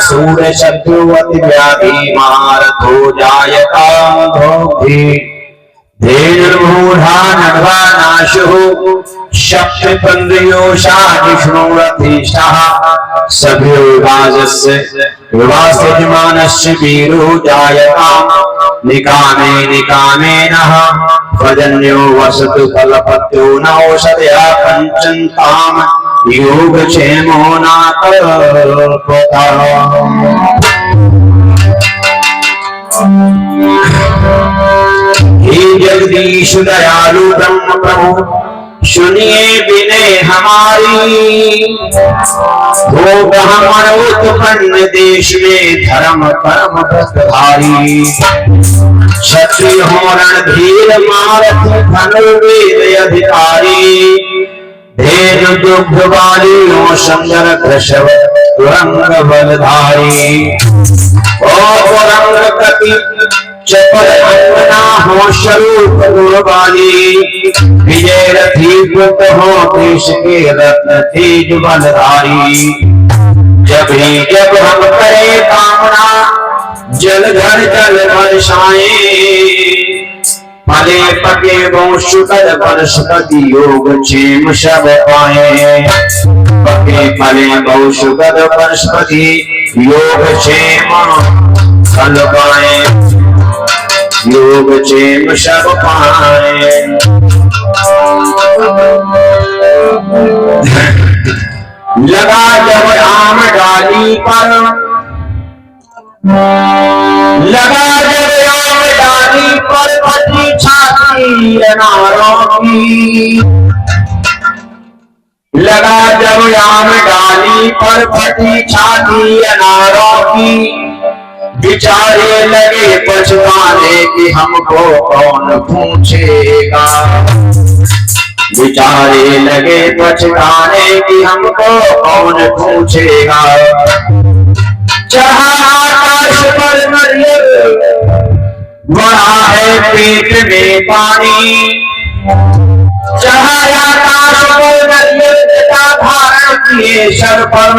सूर शत्रुवति व्याधि महारथो जायता धेनुर्मूढ़ा नभा नाशुः शक्तिपन्द्रियोषा जिष्णुरथीष्टः सभ्योवाजस्य विवासयजमानस्य वीरो जायता निकामे निकामेनः भजन्यो वसतु फलपत्यो नौषधया पञ्चन्ताम् योगक्षेमो नाकल्पता। हे जगदीश दयालु ब्रह्म प्रभु सुनिए विनय हमारी। हो ब्राह्मण उत्पन्न देश में धर्म परम व्रतधारी। क्षत्रिय हो रणधीर मारथ धनुर्वेद अधिकारी। धेनु दुग्ध बालियों संगर कृषव तुरंग बलधारी। ओ पुरंग कति चपल अंगना हो स्वरूप गुणवाली। विजय रथी पुत हो देश के रत्न तेज बलधारी। जब हम करे कामना जल घर जल बरसाए। फले पके वंशुकद वनस्पति योग क्षेम सब पाए। पके फले वंशुकद वनस्पति योग क्षेम फल पाए। योग क्षेम सब पाए। लगा जब आम डाली पर लगा जब आम डाली पर फटी छाती अनारों की। लगा जब आम डाली पर फटी छाती अनारों की। बिचारे लगे पछताने कि हमको कौन पूछेगा। बिचारे लगे पछताने कि हमको कौन पूछेगा। चढ़ा आकाश पर नरियल बड़ा है पेट में पानी। चढ़ा आकाश पर नरियल का धारण किए सर पर।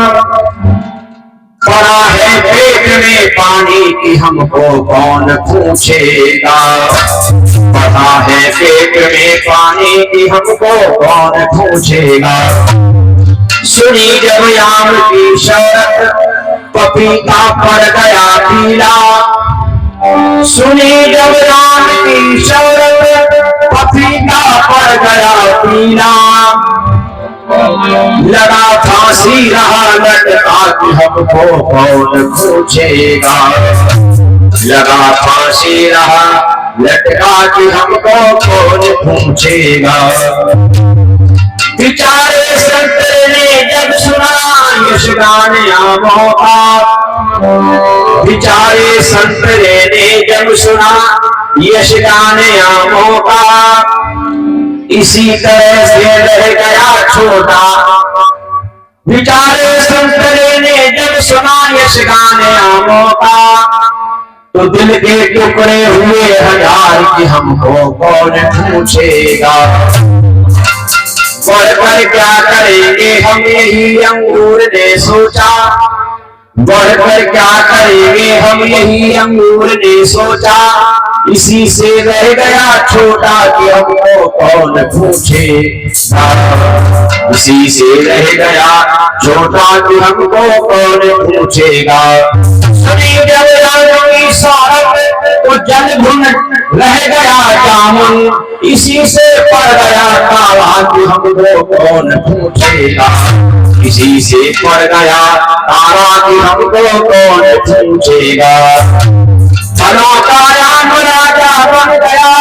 पड़ा है पेट में पानी कि हमको कौन पूछेगा। पड़ा है पेट में पानी कि हमको कौन पूछेगा। सुनी जब याम की शरत पपीता पड़ गया पीला। सुनी जब याम की शरत पपीता पड़ गया पीला। लगा फांसी रहा लटका कि हमको कौन पूछेगा। लगा फांसी रहा लटका कि हमको कौन पूछेगा। बिचारे संतरे ने जब सुना यश गाने आमों का। बिचारे संतरे ने जब सुना यश गाने आमों का। इसी तरह से रह गया छोटा। बिचारे संतरे ने जब सुना यश गाने आमों का। तो दिल के टुकड़े हुए हजार कि हमको कौन पूछेगा। बढ़कर क्या करेंगे हम यही अंगूर ने सोचा। बढ़कर क्या करेंगे हम यही अंगूर ने सोचा। इसी से रह गया छोटा कि हमको कौन पूछेगा। इसी से रह गया छोटा कि हमको कौन पूछेगा। सुनी जब रानी सारत तो जल भुन रह गया जामुन। इसी से पड़ गया काला कि हमको कौन पूछेगा। इसी से पड़ गया तारा कि हमको कौन पूछेगा। फलों का राम राजा बन गया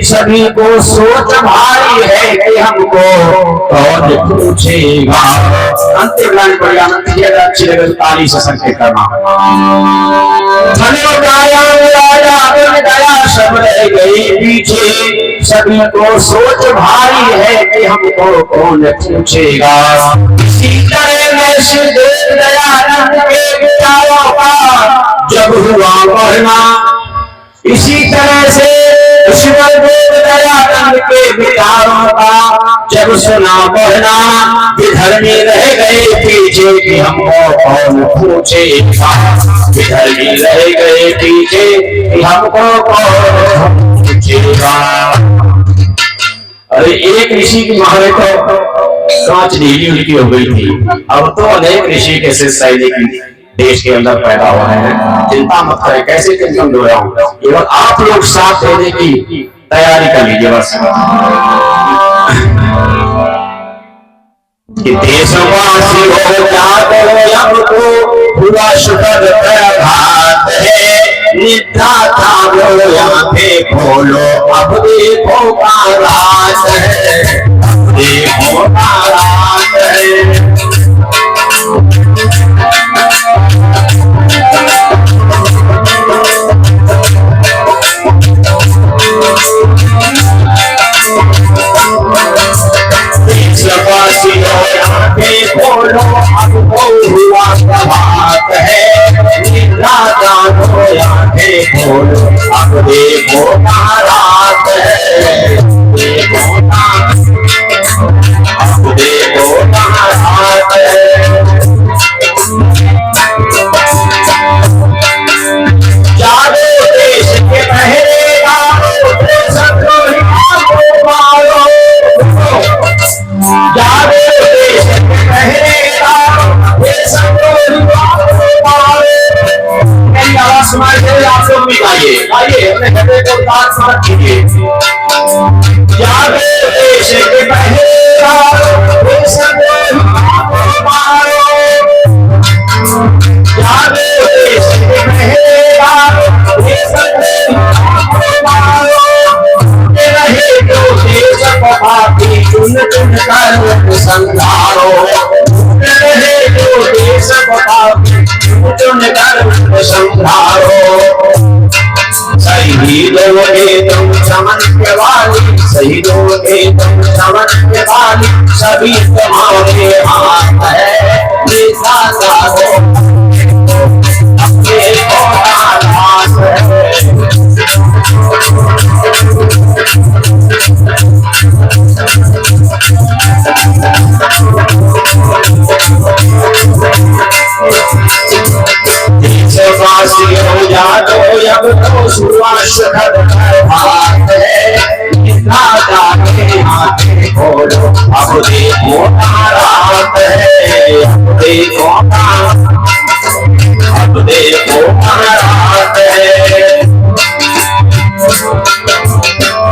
सभी को सोच भारी है कि हमको कौन पूछेगा। अंतिम लाइन पढ़िए, अच्छी लगे तो ताली से संकेत करना। दया सब रह गई पीछे, सभी को सोच भारी है कि हमको कौन पूछेगा। इसी तरह मैं दयानंद के विचारों का जब हुआ बढ़ना, इसी तरह से ईश्वर दयानंद के विचारों का जब सुना बढ़ना, विधर्मी रह गए पीछे कि हमको कौन पूछेगा। विधर्मी रह गए पीछे कि हमको कौन पूछेगा। अरे एक ऋषि की मारे तो कांच ढीली उल्टी हो गई थी, अब तो अनेक ऋषि के शिष्य सैनिक देश के अंदर पैदा हो रहे हैं। चिंता मत करें, कैसे टेंशन दो रहा हूं, केवल आप लोग साथ देने की तैयारी कर लीजिए बस। कि देशवासी हो जाते हमको पूरा शुक्र प्रभात है, निद्रा था वो आंखें खोलो अब देखो का रात है, अब देखो का रात है। बोलो अब वो हुआ प्रभात है, निद्रा जानो आंखें खोलो अब देखो का रात है, देखो ना अब देखो का रात है। चारों देश के पहरेदारों देशद्रोहियों को मारो, चारों देश के पहरेदारों देशद्रोहियों को मारो। मेरी आवाज सुनाई दे रही, आप लोग भी गाइए, आइए अपने हृदय को ताक समझ कीजिए। चारों देश के पहरेदारों देशद्रोहियों को मारो, चारों देश के पहरेदारों देशद्रोहियों को मारो। रहे जो देश को पापी चुन चुन कर संधारो, रहे जो देश को पापी चुन चुन कर संधारो। शहीदों के तुम चमन के वाली, शहीदों के तुम चमन के वाली, सभी तुम्हारे हाथ है, निशा जागो अपने को हाथ है। देशवासी हो जातो अब तो सुरक्षित प्रभात है, निद्रा जाके आंखें खोलो अब देखो का रात है, अब देखो का रात है।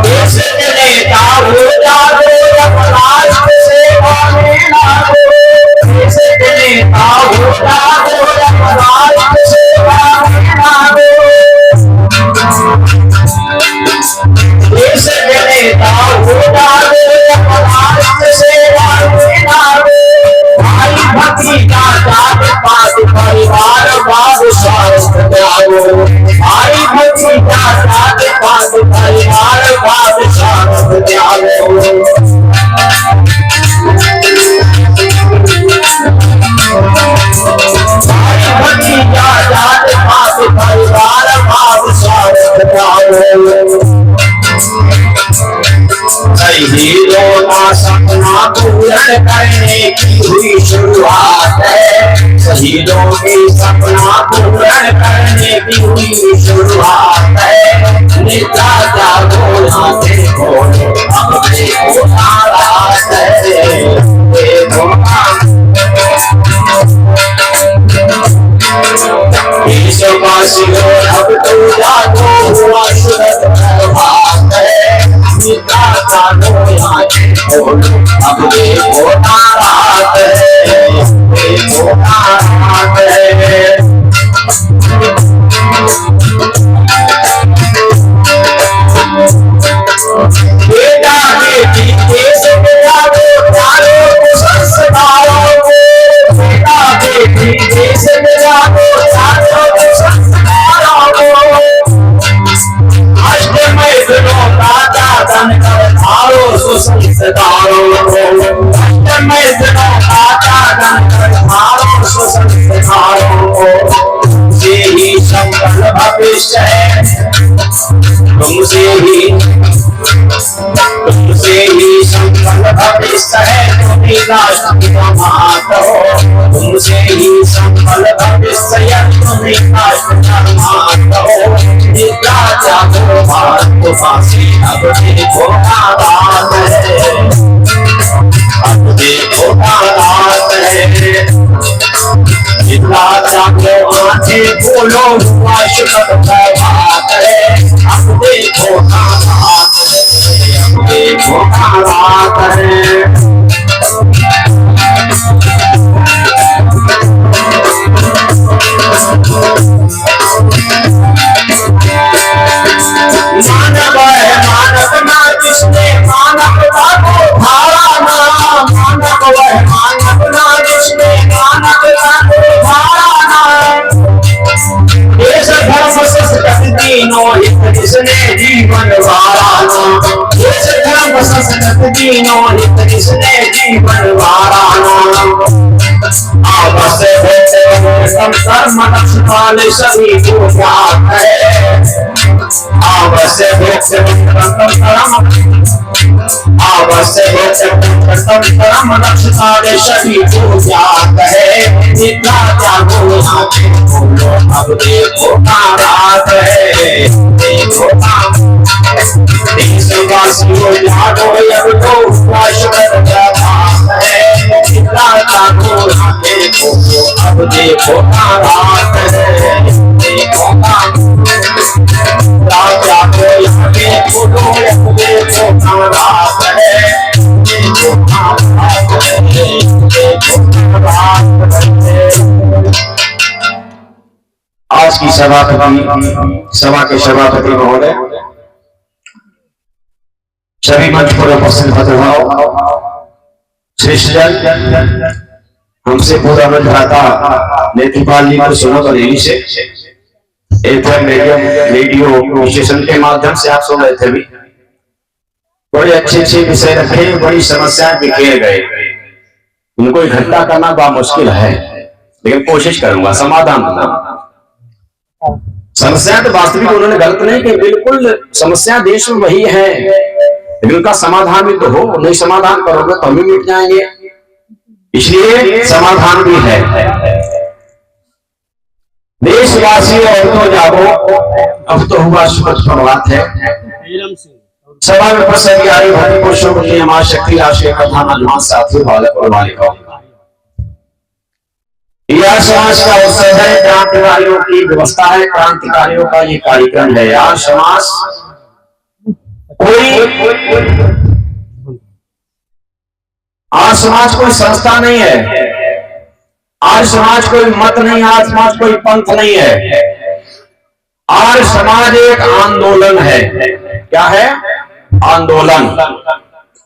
देश के नेता हो जातो अब राष्ट्र सेवा में लागो, देश के नेता हो जातो अब राष्ट्र सेवा में लागो, देश के नेता हो जातो अब राष्ट्र सेवा में लागो। भाई भतीजा जात पात परिवार बाबू स्वास्थ्य त्यागो, भाई भतीजा जात पात परिवार बाबू स्वास्थ्य त्यागो। भाई भतीजा जात पात परिवार बाबू स्वास्थ्य त्यागो। शहीदों का सपना पूर्ण करने की हुई शुरुआत है, शहीदों के सपना पूर्ण करने की हुई शुरुआत है। निद्रा जागो आंखें खोलो अब देखो का रात है, देखो देशवासी हो अब तो जागो हुआ शुद्ध प्रभात है, निद्रा जागो आंखें खोलो अब देखो का रात है, देखो का रात है। तुमसे ही संभल भविष्य तुम्हें निद्रा जागो भारत को फांसी अब देखो रात है, अब देखो रात है। निद्रा जागो आंखें खोलो शुभ प्रभात है, अब देखो रात है, अब देखो रात है। मानव है मानव ना जिसने मानवता को भाड़ा ना, मानव है मानव ना जिसने मानवता को भाड़ा ना। देश धर्म संस्कृति तीनों हित जिसने जीवन वारा ना, देश धर्म संस्कृति तीनों हित जिसने जीवन वारा ना। आवश्य कर्म नक्षपाल सभी को ज्ञात है, आवश्य कर्म नक्षपाल सभी को ज्ञात है। निद्रा जागो आंखें खोलो अब देखो रात है, देखो देशवासियों जागो अब तो शाश्वत प्रभात है। निद्रा जागो आंखें खोलो अब देखो रात है, देखो राजा को आंखें खोलो अब देखो रात है, देखो रात है, देखो रात है। आज की सभा के सभापति महोदय, सभी मंच पर उपस्थित भद्रभाव श्रेष्ठ जन, हमसे पूरा में भ्राता नेत्रपाल जी को सुनो बरेली से एफएम रेडियो स्टेशन के माध्यम से आप सुन रहे थे। भी बड़े अच्छे अच्छे विषय रखे, बड़ी समस्याएं बिखेर गए। उनको इकट्ठा करना बड़ा मुश्किल है, लेकिन कोशिश करूंगा समाधान दूंगा। समस्या तो वास्तविक उन्होंने गलत नहीं कि बिल्कुल समस्या देश में वही है, लेकिन उनका समाधान भी तो हो। नहीं समाधान करोगे तो हम भी मिट जाएंगे, इसलिए समाधान भी है। देशवासियों और तो जागो अब तो हुआ सुखद प्रभात है। सभा में उपस्थित आई भक्ति पुरुषों की मां शक्ति राष्ट्रीय प्रधान अनुमान साथियों बालक और बालिकाओं, यह समाज का उत्सव है, क्रांतिकारियों की व्यवस्था है, क्रांतिकारियों का ये कार्यक्रम है। यार समाज आज समाज कोई संस्था नहीं है, आज समाज कोई मत नहीं, आज समाज कोई पंथ नहीं है, आज समाज एक आंदोलन है। क्या है? आंदोलन।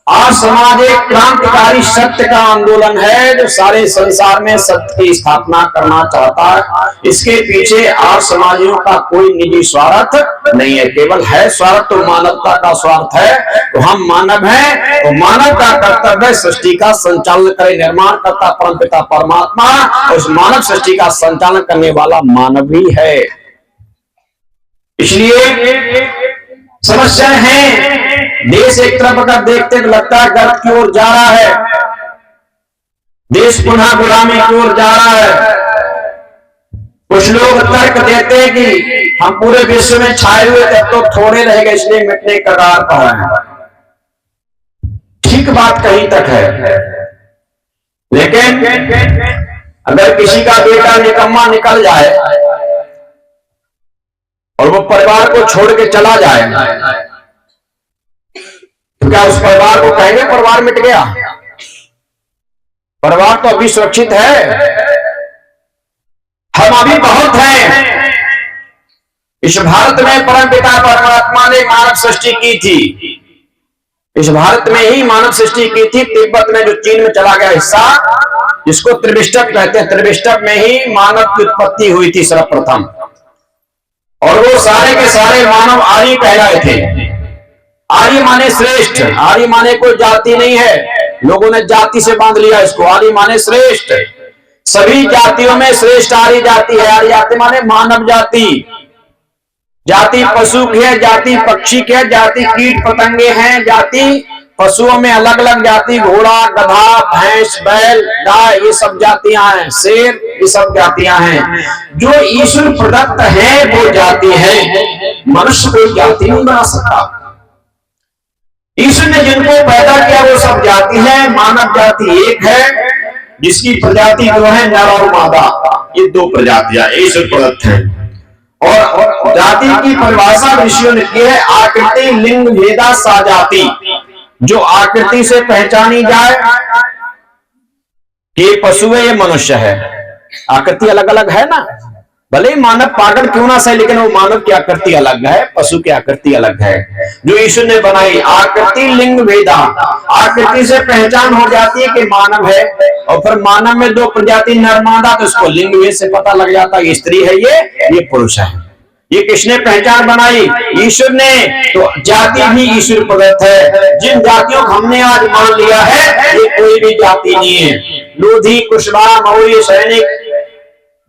आज समाज एक क्रांतिकारी सत्य का आंदोलन है, जो सारे संसार में सत्य की स्थापना करना चाहता है। इसके पीछे आज समाजियों का कोई निजी स्वार्थ नहीं है, केवल है स्वार्थ तो मानवता का स्वार्थ है। तो हम मानव हैं, तो मानव का कर्तव्य सृष्टि का संचालन करे। निर्माण करता परमपिता परमात्मा, और उस मानव सृष्टि का संचालन करने वाला मानव ही है। इसलिए समस्या है, देश एक तरफ अगर देखते तो लगता है गर्त की ओर जा रहा है, देश पुनः गुलामी की ओर जा रहा है। कुछ लोग तर्क देते हैं कि हम पूरे विश्व में छाए हुए थे, तो थोड़े रह गए इसलिए मिटने का कगार पर हैं। ठीक बात कहीं तक है, लेकिन अगर किसी का बेटा निकम्मा निकल जाए और वो परिवार को छोड़ के चला जाए, तो क्या उस परिवार को कहेंगे परिवार मिट गया? परिवार तो अभी सुरक्षित है, हम अभी बहुत हैं। इस भारत में परमपिता परमात्मा ने मानव सृष्टि की थी, इस भारत में ही मानव सृष्टि की थी। तिब्बत में जो चीन में चला गया हिस्सा, जिसको त्रिविष्टप कहते हैं, त्रिविष्टप में ही मानव की उत्पत्ति हुई थी सर्वप्रथम, और वो सारे के सारे मानव आर्य कहलाए थे। आर्य माने श्रेष्ठ, आर्य माने कोई जाति नहीं है, लोगों ने जाति से बांध लिया इसको। आर्य माने श्रेष्ठ, सभी जातियों में श्रेष्ठ आर्य जाति है। आर्य जाति माने मानव जाति। जाति पशु की है, जाति पक्षी की है, जाति कीट पतंगे हैं, जाति पशुओं में अलग अलग जाति, घोड़ा, गधा, भैंस, बैल, गाय, ये सब जातियां हैं, शेर, ये सब जातियां हैं। जो ईश्वर प्रदत्त है वो जाति है, मनुष्य कोई जाति नहीं बना सकता। ईश्वर ने जिनको पैदा किया वो सब जाति है। मानव जाति एक है जिसकी प्रजाति जो है नर और मादा, ये दो प्रजातियां ईश्वर प्रदत्त है। और जाति की परिभाषा ऋषियों ने की है, आकृति लिंग भेदा सा जाति। जो आकृति से पहचानी जाए कि पशु है, ये मनुष्य है। आकृति अलग अलग है ना, भले ही मानव पागल क्यों ना सही, लेकिन वो मानव की आकृति अलग है, पशु की आकृति अलग है। जो ईश्वर ने बनाई आकृति लिंग भेदा, आकृति से पहचान हो जाती है कि मानव है। और फिर मानव में दो प्रजाति नर मादा, तो उसको लिंग भेद से पता लग जाता है स्त्री है, ये पुरुष है। ये किसने पहचान बनाई? ईश्वर ने। तो जाति भी ईश्वर प्रदत्त है। जिन जातियों को हमने आज मान लिया है ये कोई भी जाति नहीं है। लोधी, कुशवाहा, मौर्य, सैनिक,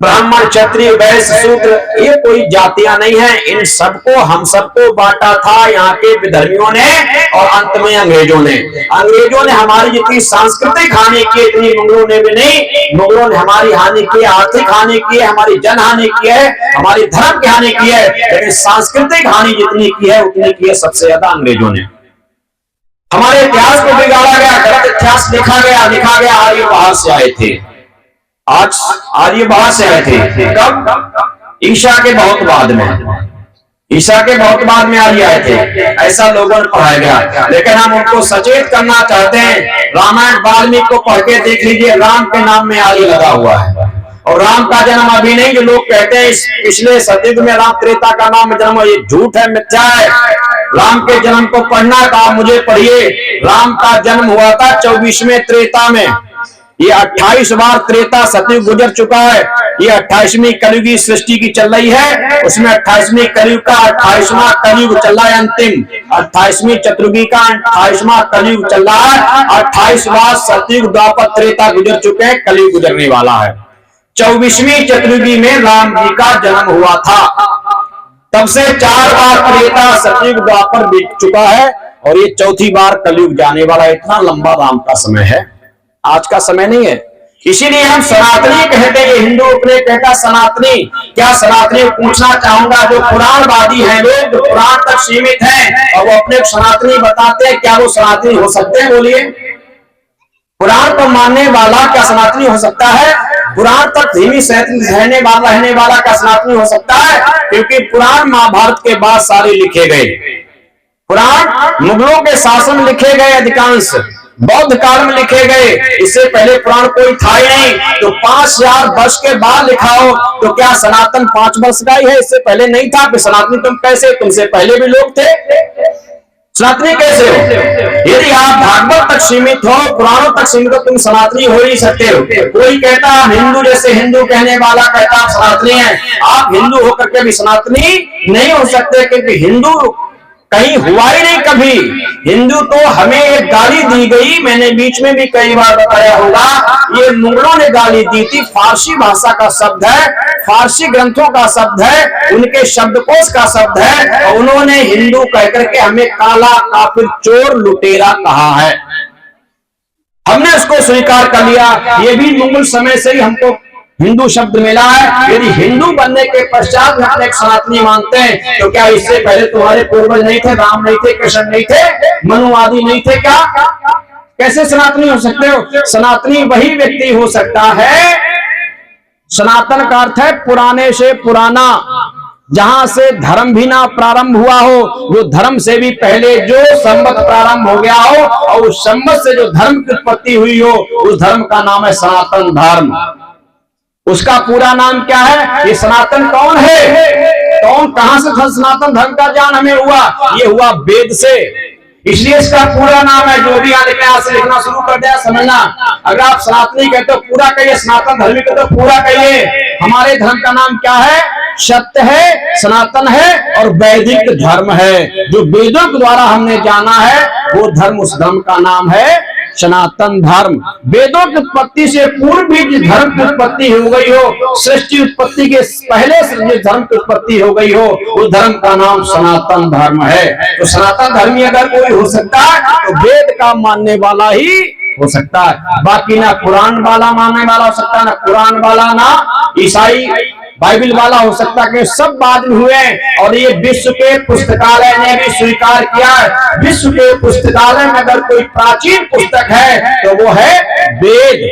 ब्राह्मण, क्षत्रिय, वैश्य, शूद्र, ये कोई जातियां नहीं है। इन सबको हम सबको बांटा था यहाँ के विधर्मियों ने और अंत में अंग्रेजों ने। अंग्रेजों ने हमारी जितनी सांस्कृतिक हानि की इतनी मुगलों ने भी नहीं। मुगलों ने हमारी हानि की, आर्थिक हानि की है, हमारी जन हानि की है, हमारी धर्म की हानि की है, लेकिन सांस्कृतिक हानि जितनी की है उतनी की है सबसे ज्यादा अंग्रेजों ने। हमारे इतिहास को बिगाड़ा गया, गलत इतिहास लिखा गया। आर्य बाहर से आए थे, आज आर्य बाहर से आए थे। कब? ईसा के बहुत बाद में। ईसा के बहुत बाद में आर्य आए थे, ऐसा लोगों ने पढ़ाया गया। लेकिन हम उनको सचेत करना चाहते हैं। रामायण वाल्मीकि को पढ़ के देख लीजिए, राम के नाम में आर्य लगा हुआ है। और राम का जन्म अभी नहीं, जो लोग कहते हैं इस पिछले सतयुग में राम त्रेता का नाम जन्म, ये झूठ है, मिथ्या है। राम के जन्म को पढ़ना था, मुझे पढ़िए। राम का जन्म हुआ था 24वें त्रेता में। ये 28 बार त्रेता सतयुग गुजर चुका है। ये 28वीं कलयुगी सृष्टि की चल रही है। उसमें 28वीं कलयुग का 28वां कलयुग चल रहा है, अंतिम 28वीं चतुर्युगी का 28वां कलयुग चल रहा है। 28 बार सतयुग द्वापर त्रेता गुजर चुके हैं, कलयुग गुजरने वाला है। 24वीं चतुर्युगी में राम जी का जन्म हुआ था। तब से 4 बार त्रेता सतयुग द्वापर बीत चुका है और ये चौथी बार कलयुग जाने वाला। इतना लंबा राम का समय है, आज का समय नहीं है। इसीलिए हम सनातनी कहते हैं। हिंदू अपने कहता सनातनी। क्या सनातनी पूछना चाहूंगा, जो पुराणवादी हैं लोग, जो पुराण तक सीमित हैं और वो अपने सनातनी बताते हैं, क्या वो सनातनी हो सकते हैं? बोलिए, पुराण को मानने वाला क्या सनातनी हो सकता है? पुराण तक धीमी रहने वाला क्या सनातनी हो सकता है? क्योंकि पुराण महाभारत के बाद सारे लिखे गए। पुराण मुगलों के शासन लिखे गए, अधिकांश बौद्ध काल में लिखे गए। इससे पहले पुराण कोई था ही नहीं। तो 5000 वर्ष के बाद लिखा हो तो क्या सनातन 5 वर्ष का ही है? इससे पहले नहीं था। कि सनातनी तुम कैसे? तुमसे पहले भी लोग थे, सनातनी कैसे हो? यदि आप भागवत तक सीमित हो, पुराणों तक सीमित हो, तुम सनातनी हो ही सकते हो। कोई कहता आप हिंदू, जैसे हिंदू कहने वाला कहता आप सनातनी हैं। आप हिंदू होकर के भी सनातनी नहीं हो सकते, क्योंकि हिंदू कहीं हुआ ही नहीं कभी। हिंदू तो हमें एक गाली दी गई, मैंने बीच में भी कई बार बताया होगा। ये मुगलों ने गाली दी थी। फारसी भाषा का शब्द है, फारसी ग्रंथों का शब्द है, उनके शब्दकोश का शब्द है। और उन्होंने हिंदू कहकर के हमें काला, काफिर, चोर, लुटेरा कहा है। हमने उसको स्वीकार कर लिया। ये भी मुगल समय से ही हमको हिंदू शब्द मिला है। यदि हिंदू बनने के पश्चात हम एक सनातनी मानते हैं, तो क्या इससे पहले तुम्हारे पूर्वज नहीं थे? राम नहीं थे, कृष्ण नहीं थे, मनु आदि नहीं थे? क्या कैसे सनातनी हो सकते हो? सनातनी वही व्यक्ति हो सकता है, सनातन का अर्थ है पुराने से पुराना, जहां से धर्म भी ना प्रारंभ हुआ हो, जो धर्म से भी पहले जो संवत प्रारंभ हो गया हो, और उस संवत से जो धर्म की उत्पत्ति हुई हो, उस धर्म का नाम है सनातन धर्म। उसका पूरा नाम क्या है? ये सनातन कौन है? कौन, कहां से सनातन धर्म का ज्ञान हमें हुआ? ये हुआ वेद से। इसलिए इसका पूरा नाम है। जो भी यहाँ लिखना, आज से लिखना शुरू कर दिया, समझना। अगर आप सनातनी कहते हो पूरा कहिए, सनातन धर्मी कहते हो पूरा कहिए। हमारे धर्म का नाम क्या है? सत्य है, सनातन है और वैदिक धर्म है। जो वेदों के द्वारा हमने जाना है वो धर्म, उस धर्म का नाम है सनातन धर्म। वेदों की उत्पत्ति से पूर्व भी जिस धर्म की उत्पत्ति हो गई हो, सृष्टि उत्पत्ति के पहले से जिस धर्म की उत्पत्ति हो गई हो, उस धर्म का नाम सनातन धर्म है। तो सनातन धर्मी अगर कोई हो सकता है तो वेद का मानने वाला ही हो सकता है। बाकी ना कुरान वाला मानने वाला हो सकता है, ना कुरान वाला, ना ईसाई बाइबल वाला हो सकता है, कि सब बाद में हुए। और ये विश्व के पुस्तकालय ने भी स्वीकार किया है। विश्व के पुस्तकालय में अगर कोई प्राचीन पुस्तक है तो वो है वेद।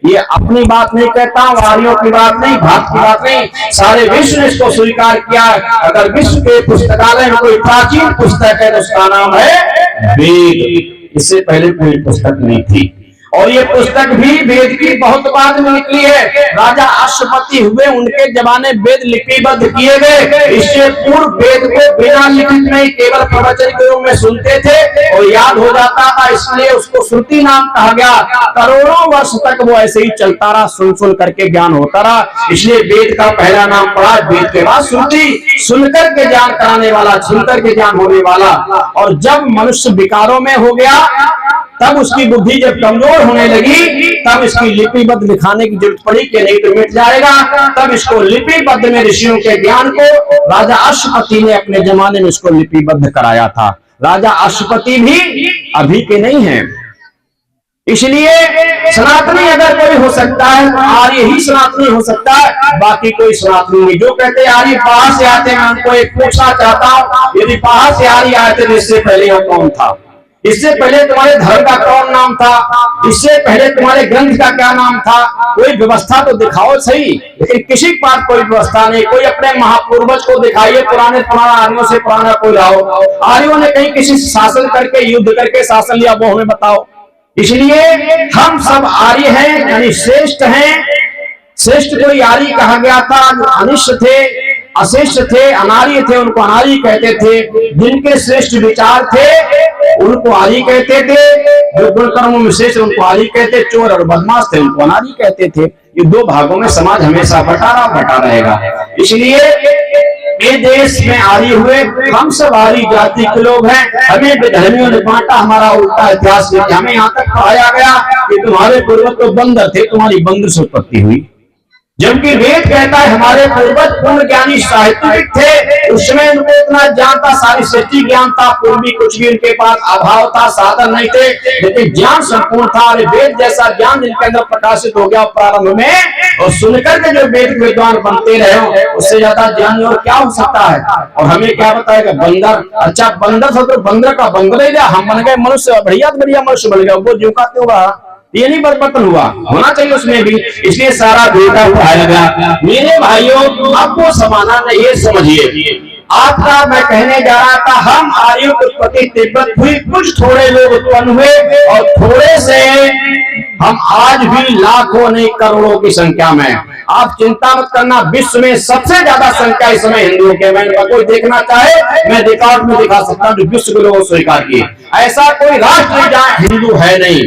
ये अपनी बात नहीं कहता, आर्यों की बात नहीं, भारत की बात नहीं, सारे विश्व ने इसको स्वीकार किया है। अगर विश्व के पुस्तकालय में कोई प्राचीन पुस्तक है तो उसका नाम है वेद। इससे पहले कोई पुस्तक नहीं थी। और ये पुस्तक भी वेद की बहुत बाद में निकली है। राजा अश्वपति हुए, उनके जमाने वेद लिपिबद्ध किए गए। इससे पूर्व वेद को बिना लिखित नहीं केवल प्रवचन के रूप में सुनते थे और याद हो जाता था, इसलिए उसको श्रुति नाम कहा गया। करोड़ों वर्ष तक वो ऐसे ही चलता रहा, सुन सुन करके ज्ञान होता रहा, इसलिए वेद का पहला नाम पड़ा। वेद के बाद श्रुति, सुनकर के ज्ञान कराने वाला, सुनकर के ज्ञान होने वाला। और जब मनुष्य विकारों में हो गया, तब उसकी बुद्धि जब कमजोर होने लगी, तब इसकी लिपिबद्ध लिखाने की जरूरत पड़ी कि नहीं तो मिट जाएगा। तब इसको लिपिबद्ध में ऋषियों के ज्ञान को राजा अश्वपति ने अपने जमाने में इसको लिपिबद्ध कराया था। राजा अश्वपति भी अभी के नहीं हैं। इसलिए सनातनी अगर कोई हो सकता है तो आर्य ही सनातनी हो सकता है, बाकी कोई सनातनी नहीं। जो कहते हैं आर्य बाहर से आते, मैं उनको एक पूछना चाहता हूँ, यदि बाहर से आर्य आए थे तो इससे पहले यह कौन था? इससे पहले तुम्हारे धर्म का कौन नाम था? इससे पहले तुम्हारे ग्रंथ का क्या नाम था? कोई व्यवस्था तो दिखाओ सही। लेकिन किसी के पास कोई व्यवस्था नहीं। कोई अपने महापूर्वज को दिखाइए, पुराने आर्यों से पुराना कोई लाओ। आर्यों ने कहीं किसी शासन करके, युद्ध करके शासन लिया, वो हमें बताओ। इसलिए हम सब आर्य हैं, यानी श्रेष्ठ हैं। श्रेष्ठ कोई आर्य कहा गया था, जो अनिष्ट थे, अशिष्ट थे, अनार्य थे, उनको अनार्य कहते थे। जिनके श्रेष्ठ विचार थे उनको आर्य कहते थे। जो गुण कर्मों में श्रेष्ठ उनको आर्य कहते। चोर और बदमाश थे उनको अनार्य कहते थे। ये दो भागों में समाज हमेशा बटा रहेगा। इसलिए ये देश में आर्य हुए, हम सब आर्य जाति के लोग हैं। हमें विधर्मियों ने बांटा, हमारा उल्टा इतिहास लेके हमें यहाँ तक कहाया गया कि तुम्हारे पूर्वज तो बंदर थे, तुम्हारी बंदर से उत्पत्ति हुई। जबकि वेद कहता है हमारे पूर्वज पूर्ण ज्ञानी साहित्यिक थे, उस समय उनको इतना ज्ञान था, सारी सृष्टि ज्ञान था, पूर्वी कुछ भी उनके पास अभाव था, साधन नहीं थे, लेकिन ज्ञान संपूर्ण था। और वेद जैसा ज्ञान जिनके अंदर प्रकाशित हो गया प्रारंभ में, और सुनकर के जो वेद विद्वान बनते रहे, उससे ज्यादा ज्ञान और क्या हो सकता है? और हमें क्या बताएगा बंदर? अच्छा बंदर था तो बंदर का बंदर ही, हम बन गए मनुष्य, बढ़िया मनुष्य बन गया, वो जो का त्यों रहा। ये नहीं परिवर्तन हुआ, होना चाहिए उसमें भी। इसलिए सारा बेटा उठाया गया। मेरे भाइयों, आपको समाना नहीं, ये समझिए। आपका मैं कहने जा रहा था, हम आर्यों की उत्पत्ति तिब्बत हुई, कुछ थोड़े लोग उत्पन्न हुए, और थोड़े से हम आज भी लाखों नहीं करोड़ों की संख्या में। आप चिंता मत करना, विश्व में सबसे ज्यादा संख्या इस समय हिंदुओं के। मैं कोई देखना चाहे, मैं रिकॉर्ड में दिखा सकता हूँ जो विश्व के लोगों स्वीकार किए। ऐसा कोई राष्ट्र जहाँ हिंदू है नहीं,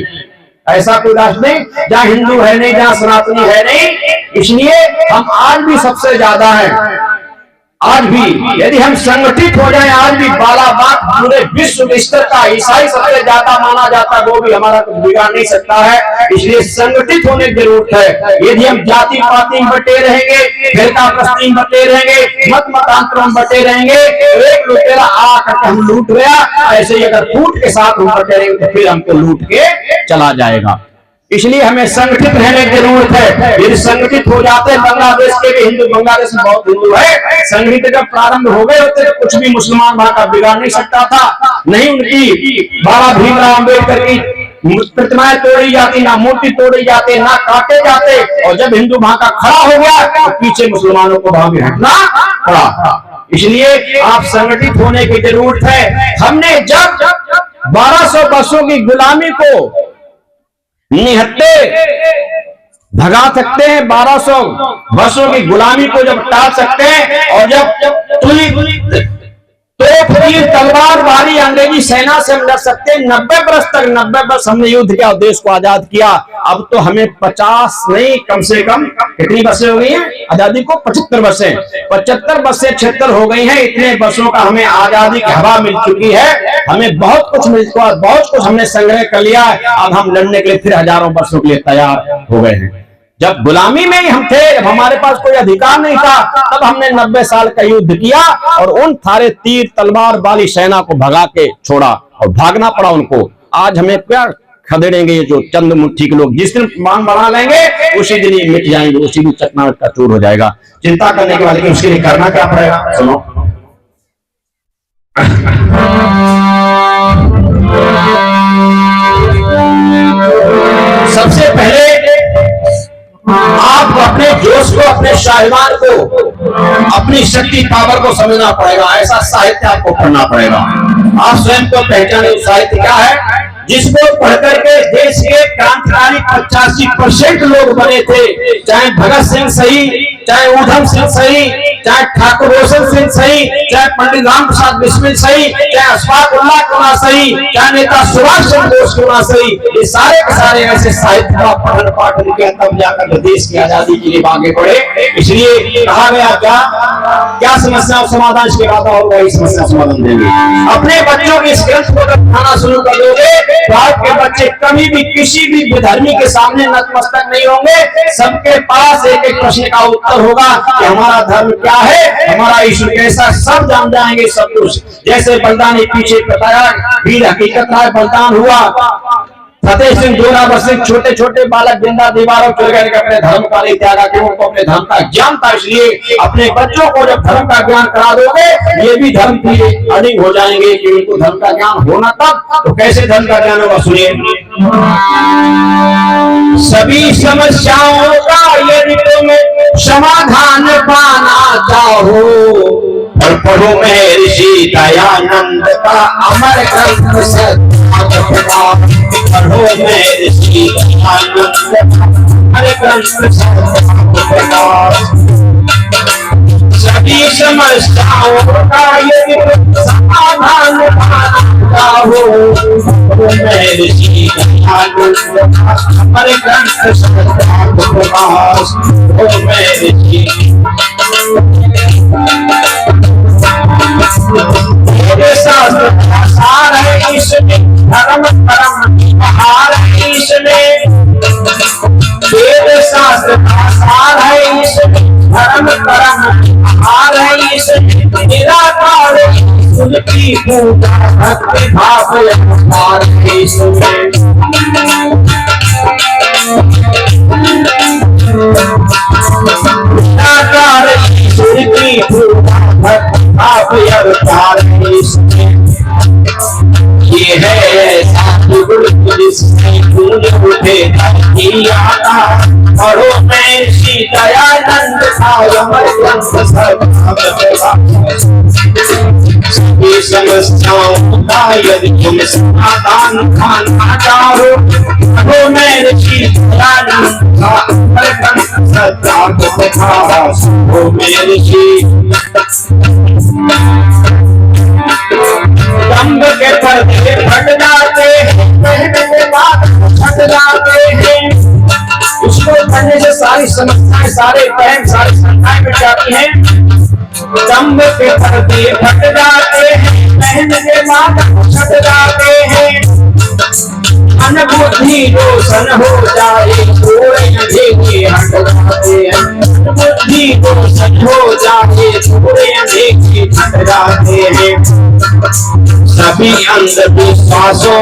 ऐसा कोई राष्ट्र नहीं जहाँ हिंदू है नहीं, जहाँ सनातनी है नहीं। इसलिए हम आज भी सबसे ज्यादा हैं। आज भी यदि हम संगठित हो जाएं, आज भी बालाबाग पूरे विश्व स्तर का ईसाई सबसे ज्यादा माना जाता है, वो भी हमारा कुछ बिगाड़ नहीं सकता है। इसलिए संगठित होने की जरूरत है। यदि हम जाति पाति में बटे रहेंगे, फिरका प्रस्ती में बटे रहेंगे, मत मतांतरों में बटे रहेंगे, एक लुटेरा आकर हम लूट गया, ऐसे ही अगर फूट के साथ हम बटे रहेंगे तो फिर हमको लूट के चला जाएगा। इसलिए हमें संगठित रहने की जरूरत है। यदि संगठित हो जाते हैं, बांग्लादेश के भी हिंदू, बांग्लादेश में बहुत हिंदू है, संगठित जब प्रारंभ हो गए होते तो कुछ भी मुसलमान वहां का बिगाड़ नहीं सकता था। नहीं उनकी बाबा भीमराव अम्बेडकर की प्रतिमाएं तोड़ी जाती, ना मूर्ति तोड़ी जाती, ना काटे जाते। और जब हिंदू वहां का खड़ा हो गया तो पीछे मुसलमानों को वहां भी हटना पड़ा। इसलिए आप संगठित होने की जरूरत है। हमने जब 1200 वर्षों की गुलामी को निहत्ते भगा सकते हैं, 1200 वर्षों की गुलामी को जब टाल सकते हैं, और जब तलवारबाजी अंग्रेजी सेना से हम लड़ सकते हैं। 90 वर्ष तक, 90 वर्ष हमने युद्ध किया और देश को आजाद किया। अब तो हमें 50 नहीं, कम से कम कितनी बसें हो गई हैं आजादी को? 75 बसें। 75 बसें 76 हो गई हैं। इतने बसों का हमें आजादी की हवा मिल चुकी है, हमें बहुत कुछ मिल चुका है, बहुत कुछ हमने संग्रह कर लिया है। अब हम लड़ने के लिए फिर हजारों बसों के लिए तैयार हो गए हैं। जब गुलामी में ही हम थे, जब हमारे पास कोई अधिकार नहीं था, तब हमने 90 साल का युद्ध किया और उन सारे तीर तलवार वाली सेना को भगा के छोड़ा और भागना पड़ा उनको। आज हमें क्या खदेड़ेंगे ये जो चंद मुट्ठी के लोग? जिस दिन मान बढ़ा लेंगे उसी दिन ये मिट जाएंगे, उसी दिन चकनाचूर का चूर हो जाएगा। चिंता करने के बाद लेकिन उसके लिए करना क्या पड़ेगा? सुनो, सबसे पहले आप अपने जोश को, अपने शाहिवान को, अपनी शक्ति पावर को समझना पड़ेगा। ऐसा साहित्य आपको पढ़ना पड़ेगा। आप स्वयं को पहचाने उस साहित्य क्या है जिसको पढ़कर के देश के क्रांतिकारी 85% लोग बने थे। चाहे भगत सिंह सही, चाहे ऊधम सिंह सही, चाहे ठाकुर रोशन सिंह सही, चाहे पंडित राम प्रसाद बिस्मिल सही, चाहे अशफाक उल्लाह क्यों ना सही, चाहे नेता सुभाष चंद्र बोस क्यों ना सही, ये सारे के सारे ऐसे साहित्य का पठन पाठन किया तब जाकर देश की आजादी के लिए आगे बढ़े। इसलिए कहा गया क्या समस्या समाधान इसके बाद और वही समस्या समाधान देंगे। अपने बच्चों के इस ग्रंथ को जब पढ़ाना शुरू कर दोगे तो आपके बच्चे कभी भी किसी भी विधर्मी के सामने नतमस्तक नहीं होंगे। सबके पास एक एक प्रश्न का उत्तर होगा कि हमारा धर्म क्या है, हमारा ईश्वर कैसा, सब जान जाएंगे सब कुछ। जैसे बलिदान पीछे बताया, वीर हकीकत राय बलिदान हुआ। फतेह सिंह जोरावर सिंह छोटे छोटे बालक जिंदा दीवारों चल गए, अपने धर्म का नहीं त्यागा, क्यों? उनको अपने धर्म का ज्ञान था। इसलिए अपने बच्चों को जब धर्म का ज्ञान करा दोगे ये भी धर्म के अधीन हो जाएंगे कि उनको धर्म का ज्ञान होना तब। तो कैसे धर्म का ज्ञान होगा? सुनिए, सभी समस्याओं का यदि तुम समाधान पाना चाहो और पढ़ो महर्षि दयानंद का अमर ग्रंथ पढ़ो महर्षि दयानंद अमर ग्रंथ। सभी समस्याओं का यदि समाधान पाना चाहो महर्षि दयानंद अमर ग्रंथ प्रकाश ओ महर्षि। शास्त्र सार है इसमें, धर्म परम आहार है इसमें। वेद शास्त्र का सार है इसमें, धर्म परम आहार है इसमें। निराकार उनकी पूजा भक्ति भाव अवतार है इसमें। निराकार उनकी पूजा भक्ति भाव अवतार है इसमें। ये है ऐसा गुरु जिसने पूज उठे आता पढ़ो महर्षि दयानंद का अमर ग्रंथ सभी समस्याओं का यदि तुम समाधान पाना चाहो पढ़ो महर्षि दयानंद का अमर ग्रंथ प्रकाश ओ महर्षि। दंभ के पर्दे फट जाते हैं, कहने के बाद फट जाते हैं। उसको पढ़ने से सारी समस्याएं, सारे बहन, सारी शंकाएं मिट जाती हैं। दंभ के पर्दे फट जाते हैं, कहने के बाद फट जाते हैं। अनबुद्धि रोशन हो जाए थोड़े अंधेरे हट जाते हैं। बुद्धि रोशन हो जाए थोड़े अंधेरे हट जाते हैं। सभी अंधविश्वासों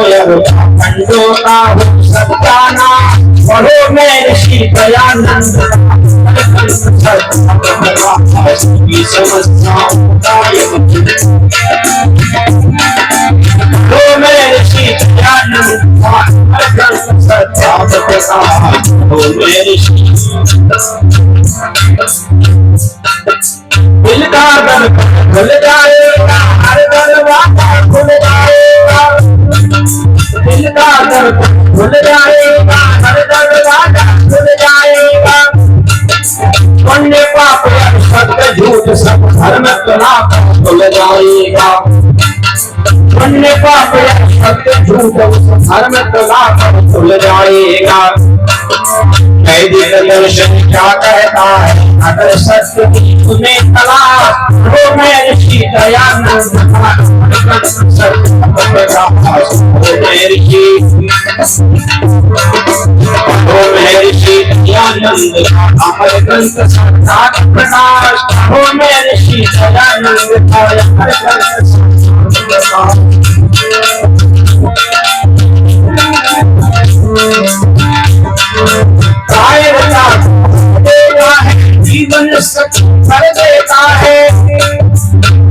खंडों का हो सब जाना पढ़ो महर्षि दयानंद सभी समस्याओं का पढ़ो महर्षि दयानंद दिल का दरवाजा खुल जाएगा, हर दरवाजा खुल जाएगा। दिल का दरवाजा खुल जाएगा, हर दरवाजा खुल जाएगा। पुण्य पाप सत्य झूठ सब धर्म खुल जाएगा। अन्य पाप या सत्य झूठ उस धर्म तला पर खुल जाएगा। वैदिक दर्शन क्या कहता है, अगर सत्य की तुम्हें तलाश हो मैं ऋषि दयानंद अमर ग्रंथ साक्षात प्रकाश हो मैं ऋषि दयानंद कायरता देता है जीवन सच कर देता है,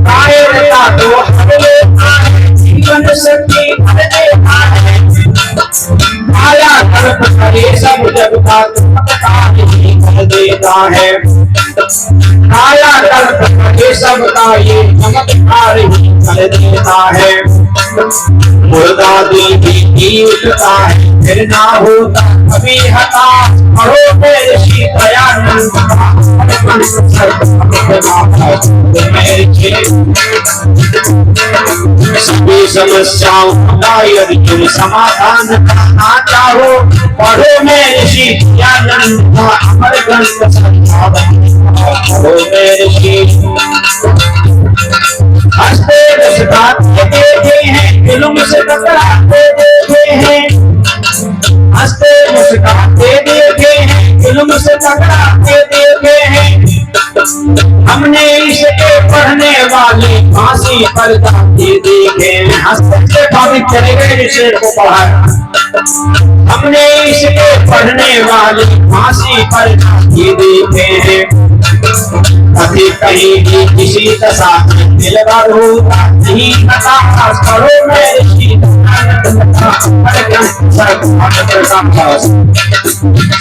कायरता तो हर लेता है जीवन सच्ची कर देता है। माया कल्प करे सब जग का चमत्कार कर देता है, माया कल्प करे सब का ये चमत्कार कर देता है। मुर्दा दिल भी उठता है फिर ना होता कभी हताश, करो मेरे श्री दयानंद सभी समस्याओं का यदि तुम समाधान करना चाहो, पढ़ो मेरे श्री दयानंद का अमर ग्रंथ पढ़ो मेरे श्री। हंसते मुस्कुराते देखे हैं दिलों से टकराते देखे हैं, हंसते मुस्कुराते देखे हैं दिलों से टकराते देखे हैं। हमने इसके पढ़ने वाले फांसी पर जाते देखे हैं, हंसते फांसी चले गए जिसे को पढ़ा। हमने इसके पढ़ने वाले फांसी पर जाते देखे हैं। कभी कहीं भी किसी दशा में दिलबर होता नहीं पता, करो मेरे श्री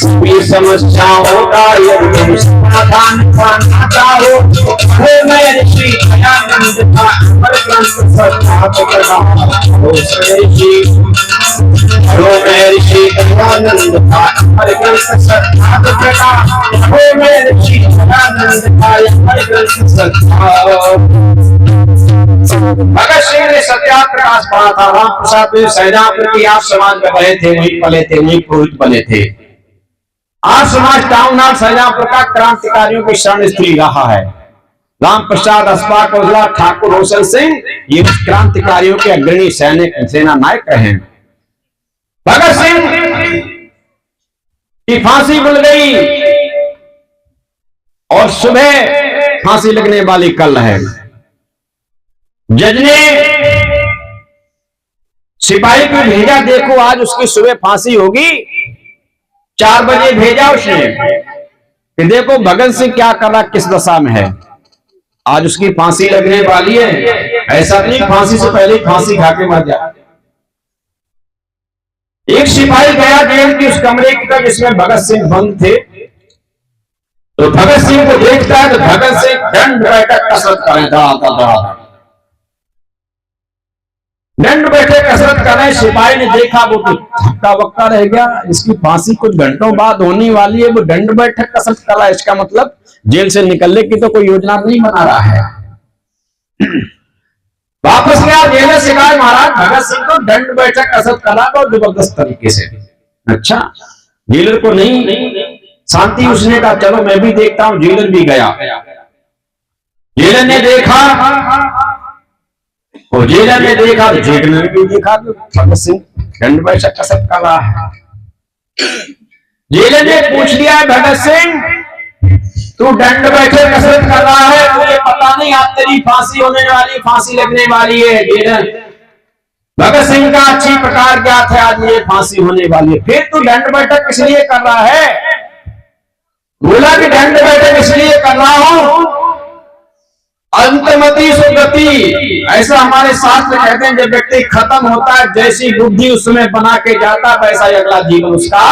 सभी समस्याओं का यदि तुम समाधान पाना चाहो, करो मेरे श्री दयानंद का अमर ग्रंथ साक्षात प्रकाश हो श्री। करो मेरे श्री दयानंद का अमर ग्रंथ साक्षात प्रकाश हो मेरे श्री दयानंद का अमर ग्रंथ साक्षात। भगत सिंह ने सत्याप्रकाश पढ़ा था, राम प्रसाद सैदापुर की आप समाज में बने थे, वहीं पले थे, वहीं पुरोहित बने थे। आप समाज टाउनहाल सैदापुर का क्रांतिकारियों की शरण स्त्री रहा है। राम प्रसाद अस्पाक ओझला ठाकुर रोशन सिंह ये क्रांतिकारियों के अग्रणी सैनिक सेना नायक रहे। भगत सिंह की फांसी मिल गई और सुबह फांसी लगने वाली कल है। जज ने सिपाही को भेजा, देखो आज उसकी सुबह फांसी होगी। 4 बजे भेजा उसने कि देखो भगत सिंह क्या कर रहा, किस दशा में है, आज उसकी फांसी लगने वाली है। ऐसा नहीं फांसी से पहले फांसी खा के मर जा। एक सिपाही गया जेल की उस कमरे की तरफ जिसमें भगत सिंह बंद थे, तो भगत सिंह को देखता है तो भगत सिंह दंड बैठक कसरत कर रहे थे, दंड बैठे कसरत कर रहे। सिपाही ने देखा वो तो धक्का वक्का रह गया, इसकी फांसी कुछ घंटों बाद होने वाली है, वो दंड बैठक कसरत कर रहा है, इसका मतलब जेल से निकलने की तो कोई योजना नहीं बना रहा है। वापस गया जेल से कहा महाराज भगत सिंह को दंड बैठक कसरत कर रहा बहुत जबरदस्त तरीके से। अच्छा, जेलर को नहीं शांति, उसने कहा चलो मैं भी देखता हूं। जेलर भी गया, जेलर ने देखा और जेलर ने देखा तो जेलर ने भी देखा तो भगत सिंह दंड बैठक कसरत कर रहा है। जेलर ने पूछ लिया है भगत सिंह तू दंड बैठे कसरत कर रहा है, तुझे पता नहीं आज तेरी फांसी होने वाली, फांसी लगने वाली है। जेलर भगत सिंह का अच्छी प्रकार ज्ञात है आज मुझे फांसी होने वाली है, फिर तू दंड बैठक किस लिए कर रहा है? बोला कि दंड बैठक इसलिए कर रहा हूं अंतमति सुगति, ऐसा हमारे शास्त्र कहते हैं जब व्यक्ति खत्म होता है जैसी बुद्धि उसमें बना के जाता वैसा अगला जीवन उसका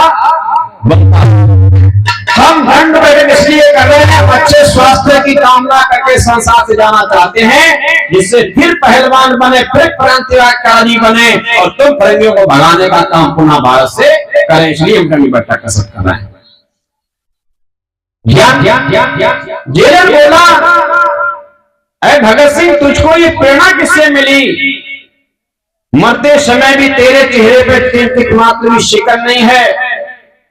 बनता। हम दंड बैठक इसलिए कर रहे हैं अच्छे स्वास्थ्य की कामना करके संसार से जाना चाहते हैं, जिससे फिर पहलवान बने, फिर क्रांतिकारी बने और तुम फरंगियों को भगाने का काम पुनः भारत से करें, इसलिए हम दंड बैठक कसरत कर रहे हैं। जेलर बोला अरे भगत सिंह तुझको ये प्रेरणा किससे मिली? मरते समय भी तेरे चेहरे पे तिल मात्र भी शिकन नहीं है,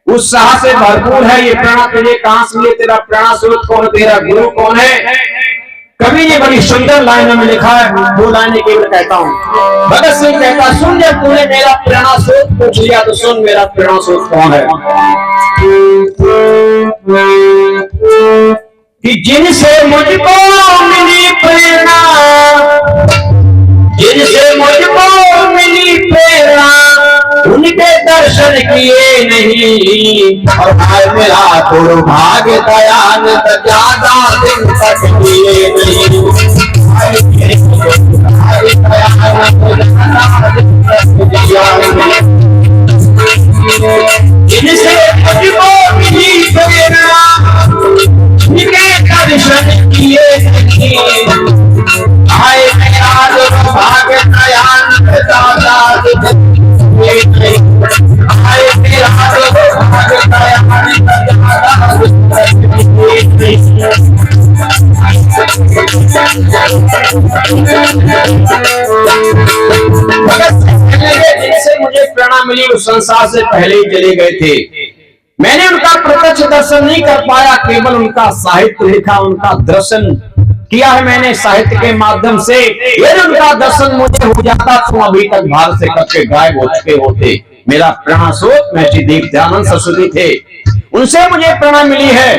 उत्साह से भरपूर है। ये प्रेरणा तुझे कहां से मिली? तेरा प्रेरणा स्रोत कौन है? तेरा गुरु कौन है? कवि ने बड़ी सुंदर लाइनों में लिखा है, दो लाइनें केवल कहता हूं। भगत सिंह कहता, सुन जब तूने मेरा प्रेरणा स्रोत पूछ लिया तो सुन मेरा प्रेरणा स्रोत कौन है। कि जिनसे मुझको मिली प्रेरणा, जिनसे मुझको मिली प्रेरणा, उनके दर्शन किए नहीं। और भाई मेरा दुर्भाग्य दयानंद ज्यादा दिन तक किए नहीं। जिनसे मुझको मिली प्रेरणा, उनके दर्शन किए नहीं। भाई मेरा दुर्भाग्य दयानंद ज्यादा दिन जिनसे मुझे प्रेरणा मिली वो संसार से पहले ही चले गए थे। मैंने उनका प्रत्यक्ष दर्शन नहीं कर पाया, केवल उनका साहित्य लिखा, उनका दर्शन किया है मैंने साहित्य के माध्यम से। यदि उनका दर्शन मुझे हो जाता तो अभी तक भारत से कब के गायब हो चुके होते। मेरा प्रेरणा स्रोत महर्षि दीनदयानंद सरस्वती थे, उनसे मुझे प्रेरणा मिली है।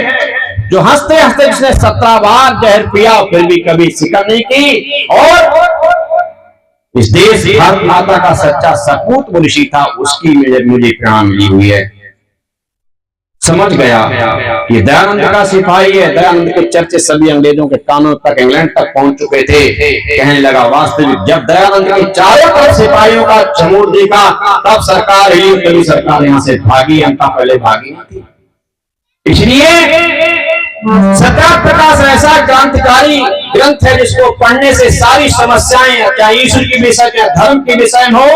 जो हंसते हंसते जिसने 17 बार जहर पिया फिर भी कभी शिकन नहीं की, और इस देश भारत माता का सच्चा सपूत ऋषि था, उसकी मुझे प्रेरणा मिली हुई है। समझ गया ये दयानंद का सिपाही है। दयानंद के चर्चे सभी अंग्रेजों के कानों तक, इंग्लैंड तक पहुंच चुके थे। कहने लगा वास्तविक जब दयानंद के चारों तरफ सिपाहियों का झमूर देखा तब सरकार हिली, तभी सरकार यहाँ से भागी, अंता पहले भागी नहीं थी। इसलिए सत्याग्रह प्रकाश ऐसा क्रांतिकारी ग्रंथ है जिसको पढ़ने से सारी समस्याएं, चाहे ईश्वर की विषय, चाहे धर्म के विषय में हो,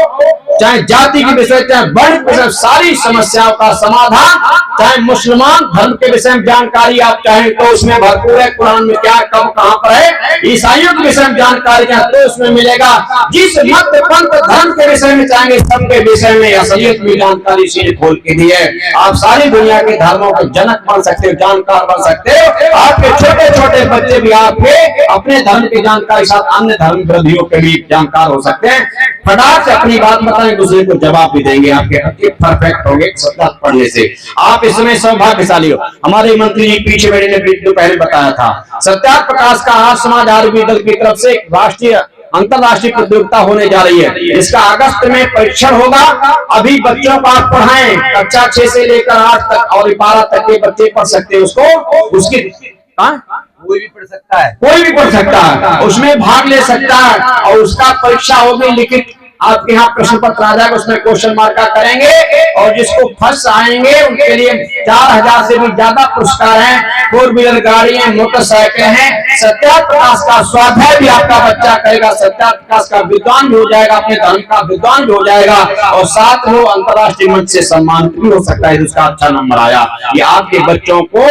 चाहे जाति के विषय, चाहे वर्ण के विषय, सारी समस्याओं का समाधान, चाहे मुसलमान धर्म के विषय में जानकारी आप चाहें तो उसमें भरपूर है। कुरान में क्या कब कहां पर है, ईसाइयों के विषय में जानकारी चाहे तो उसमें मिलेगा। जिस मत पंथ धर्म के विषय में चाहेंगे सबके विषय में असलियत में जानकारी सीधे खोल के दी है। आप सारी दुनिया के धर्मों के जनक बन सकते हो, जानकार बन सकते हो। आपके छोटे छोटे बच्चे भी आपके अपने धर्म की जानकारी साथ अन्य धर्म विरोधियों के भी जानकार हो सकते हैं। फटाक से अपनी बात बताएं, दूसरे को जवाब भी देंगे, आपके परफेक्ट होंगे सत्याग्रह पढ़ने से। आप इसमें सौभाग्यशाली हो। हमारे मंत्री जी पीछे बैठे ने पहले बताया था, सत्याग्रह प्रकाश का आज समाज आरबी दल की तरफ से राष्ट्रीय अंतरराष्ट्रीय प्रतियोगिता होने जा रही है। इसका अगस्त में परीक्षण होगा। अभी बच्चों को आप पढ़ाएं, कक्षा 6 से लेकर 8 तक और 12 तक के बच्चे पढ़ सकते हैं उसको। उसकी कोई भी पढ़ सकता है, कोई भी पढ़ सकता है, उसमें भाग ले सकता है। और उसका परीक्षा होगी लिखित, आपके यहाँ प्रश्न पत्र आ जाएगा, उसमें क्वेश्चन मार्का करेंगे और जिसको फर्स्ट आएंगे उनके लिए 4000 से भी ज्यादा पुरस्कार हैं। 4 व्हीलर गाड़ी है, मोटरसाइकिल है। सत्याग्रह प्रकाश का स्वाध्याय भी आपका बच्चा करेगा, सत्याग्रह प्रकाश का विद्वान भी हो जाएगा, अपने धर्म का विद्वान भी हो जाएगा और साथ वो अंतर्राष्ट्रीय मंच से सम्मानित भी हो सकता है जिसका अच्छा नंबर आया। ये आपके बच्चों को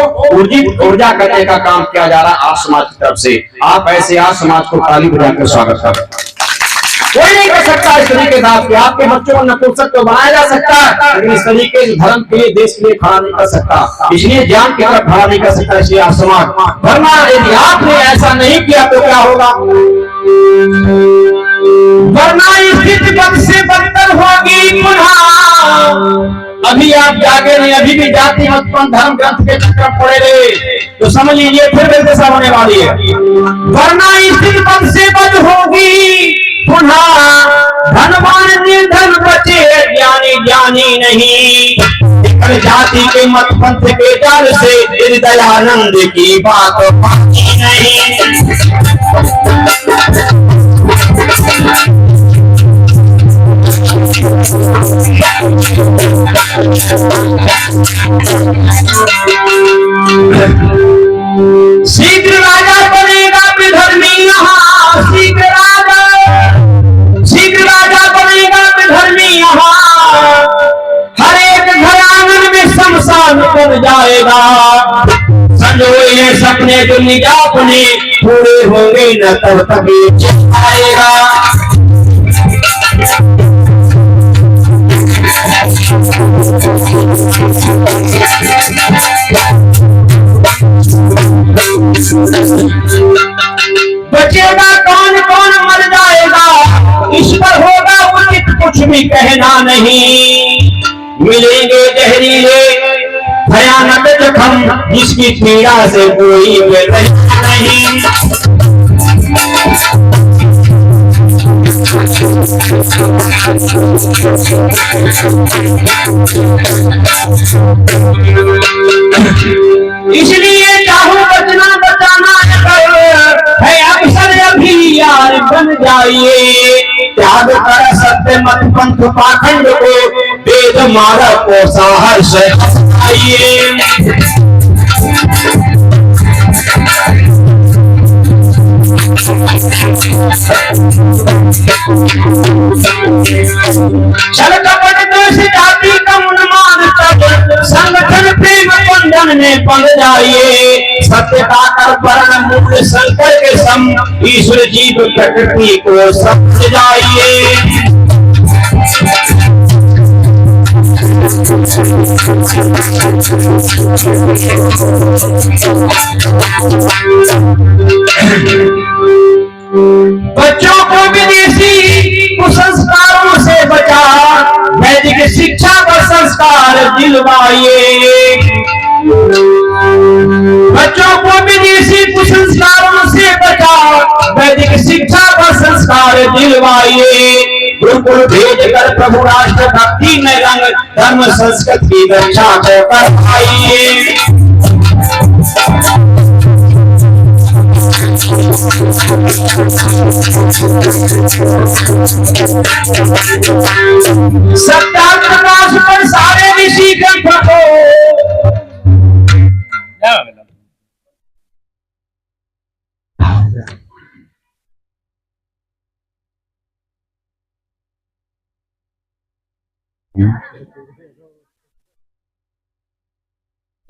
ऊर्जा करने का काम किया जा रहा है आज समाज की तरफ से। आप ऐसे आज समाज को ताली बजाकर स्वागत करें। कोई नहीं कर सकता इस तरीके से आपके बच्चों को नपुंसक तो बनाया जा सकता है, लेकिन इस तरीके से धर्म के लिए, देश के लिए खड़ा नहीं कर सकता। इसलिए ज्ञान की तरफ खड़ा नहीं कर सकता, इसलिए आप समाज। वरना यदि आपने ऐसा नहीं किया तो क्या होगा? वरना स्थिति बद से बदतर होगी पुनः। अभी आप जागे नहीं, अभी भी जाति मत धर्म ग्रंथ के चक्कर पड़े रहे तो समझ लीजिए फिर दशा होने वाली है। वरना स्थिति बद से बद होगी पुनः, धनवान निर्धन बचे, ज्ञानी ज्ञानी नहीं। जाति के मत पंथ के डर से दयानंद की बात बाकी नहीं। शीघ्र राजा बनेगा विधर्मी यहाँ, शीघ्र राजा बनेगा विधर्मी यहाँ। हर एक घर आंगन में शमशान बन जाएगा। संजोए सपने दुनिया अपने पूरे होंगे न तब तभी आएगा। बचेगा कौन कौन मर जाएगा, इस पर होगा उचित कुछ भी कहना नहीं। मिलेंगे जहरीले भयानक जख्म, जिसकी पीड़ा से कोई बेरहम नहीं। इसलिए चाहो बचना बचाना है, अवसर अभी यार बन जाइए। त्याग कर सत्य मत पंथ पाखंड को, वेद मार्ग को साहस आइए। छल कपट दोष जाति का उन्माद तक, संगठन प्रेम बंधन में बंध जाइए। सत्य का कर वर्ण मूल संकर के सम, ईश्वर जीव प्रकृति को समझ जाइए। बच्चों को विदेशी कुसंस्कारों से बचा, वैदिक शिक्षा व संस्कार दिलवाइए। बच्चों को विदेशी कुसंस्कारों से बचा, वैदिक शिक्षा व संस्कार दिलवाइए। गुरुकुल भेज कर प्रभु राष्ट्र भक्ति में रंग, धर्म संस्कृति की रक्षा को करवाइए। सत्ता प्रकाश पर सारे ऋषि ग्रंथ को,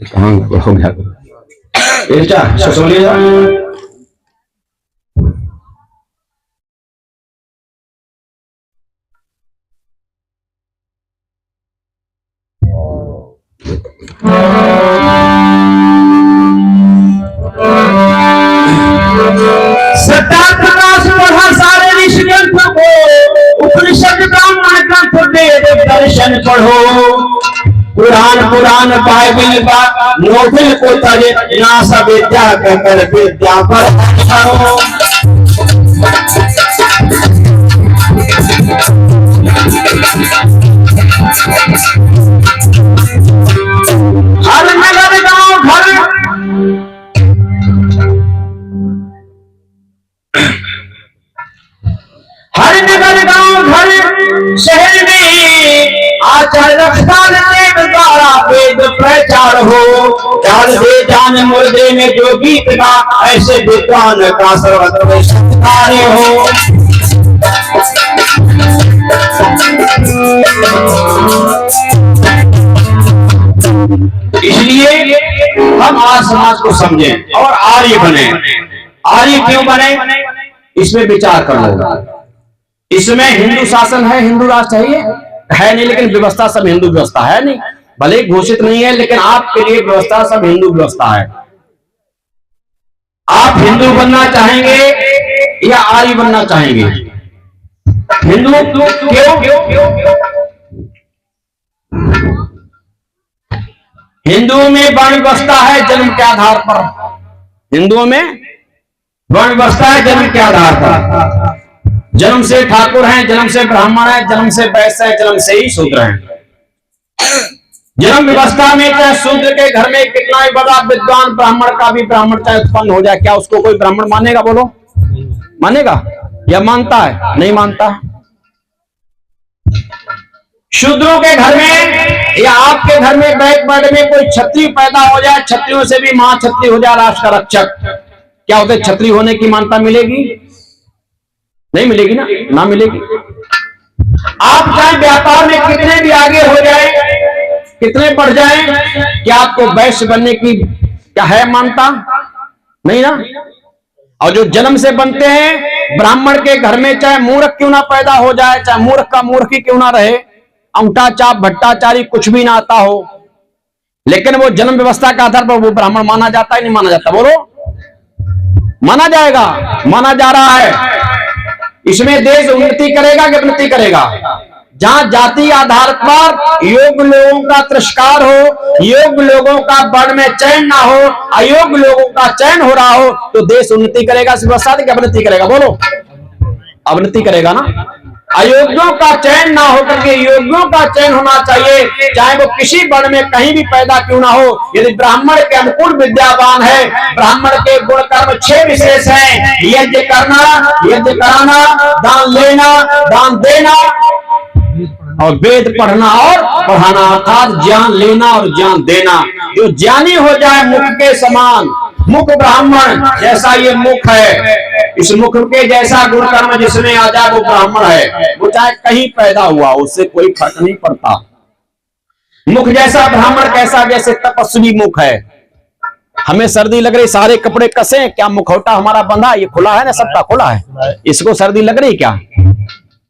कहाँ हो गया सोलिए सत्ता प्रकाश पढ़ा सारे ऋषि ग्रंथ को, उपनिषद ब्राह्मण ग्रंथ वेद दर्शन पढ़ो। कुरान बाइबिल नोबेल को तजे, नासा विद्या कर विद्या पर पढ़ो। हर नगर गांव घर, हर नगर गांव घर शहर में आचार रफ्तार देव द्वारा वेद प्रचार हो। जान दे जान मुर्दे में जो गीत गा, ऐसे विद्वान का सर्वत्र सत्कार हो। इसलिए हम आज समाज को समझें और आर्य बने। आर्य क्यों बने, इसमें विचार करना। इसमें हिंदू शासन है, हिंदू राष्ट्र है नहीं, लेकिन व्यवस्था सब हिंदू व्यवस्था है नहीं। भले घोषित नहीं है, लेकिन आपके लिए व्यवस्था सब हिंदू व्यवस्था है। आप हिंदू बनना चाहेंगे या आर्य बनना चाहेंगे? हिंदू क्यों? हिंदुओं में वर्ण व्यवस्था है जन्म के आधार पर। हिंदुओं में वर्ण व्यवस्था है जन्म के आधार पर। जन्म से ठाकुर हैं, जन्म से ब्राह्मण है, जन्म से वैश्य है, जन्म से ही शूद्र हैं। जन्म व्यवस्था में चाहे शूद्र के घर में कितना ही बड़ा विद्वान ब्राह्मण का भी ब्राह्मण चाहे उत्पन्न हो जाए, क्या उसको कोई ब्राह्मण मानेगा? बोलो, मानेगा या मानता है? नहीं मानता। शूद्रों के घर में या आपके घर में बैकवर्ड में कोई क्षत्रिय पैदा हो जाए, क्षत्रियों से भी महाक्षत्रिय हो जाए राष्ट्र का रक्षक, क्या उसे क्षत्रिय होने की मान्यता मिलेगी? नहीं मिलेगी ना मिलेगी। आप चाहे व्यापार में कितने भी आगे हो जाए, कितने बढ़ जाए, क्या आपको वैश्य बनने की क्या है मान्यता? नहीं ना। और जो जन्म से बनते हैं ब्राह्मण के घर में चाहे मूर्ख क्यों ना पैदा हो जाए, चाहे मूर्ख का मूर्ख ही क्यों ना रहे, अंगूठा चाप भट्टाचारी कुछ भी ना आता हो, लेकिन वो जन्म व्यवस्था के आधार पर वो ब्राह्मण माना जाता है नहीं माना जाता? बोलो, माना जाएगा, माना जा रहा है। इसमें देश उन्नति करेगा कि अवनति करेगा? जहां जाति आधार पर योग्य लोगों का तिरस्कार हो, योग्य लोगों का वर्ण में चयन ना हो, अयोग्य लोगों का चयन हो रहा हो, तो देश उन्नति करेगा व्यवस्था की अवनति करेगा? बोलो, अवनति करेगा ना। अयोग्यों का चयन ना हो करके योग्यों का चयन होना चाहिए, चाहे वो किसी वर्ण में कहीं भी पैदा क्यों ना हो। यदि ब्राह्मण के अनुकूल विद्यावान है, ब्राह्मण के गुण कर्म 6 विशेष हैं, यज्ञ करना, यज्ञ कराना, दान लेना, दान देना और वेद पढ़ना और पढ़ाना, अर्थात ज्ञान लेना और ज्ञान देना। जो ज्ञानी हो जाए मुख के समान, मुख ब्राह्मण जैसा ये मुख है, इस मुख के जैसा गुण कर्म जिसमें आ जाए वो ब्राह्मण है। वो चाहे कहीं पैदा हुआ उससे कोई फर्क नहीं पड़ता। मुख जैसा ब्राह्मण कैसा? जैसे तपस्वी मुख है। हमें सर्दी लग रही, सारे कपड़े कसे, क्या मुखौटा हमारा बंधा? ये खुला है ना, सबका खुला है, इसको सर्दी लग रही क्या?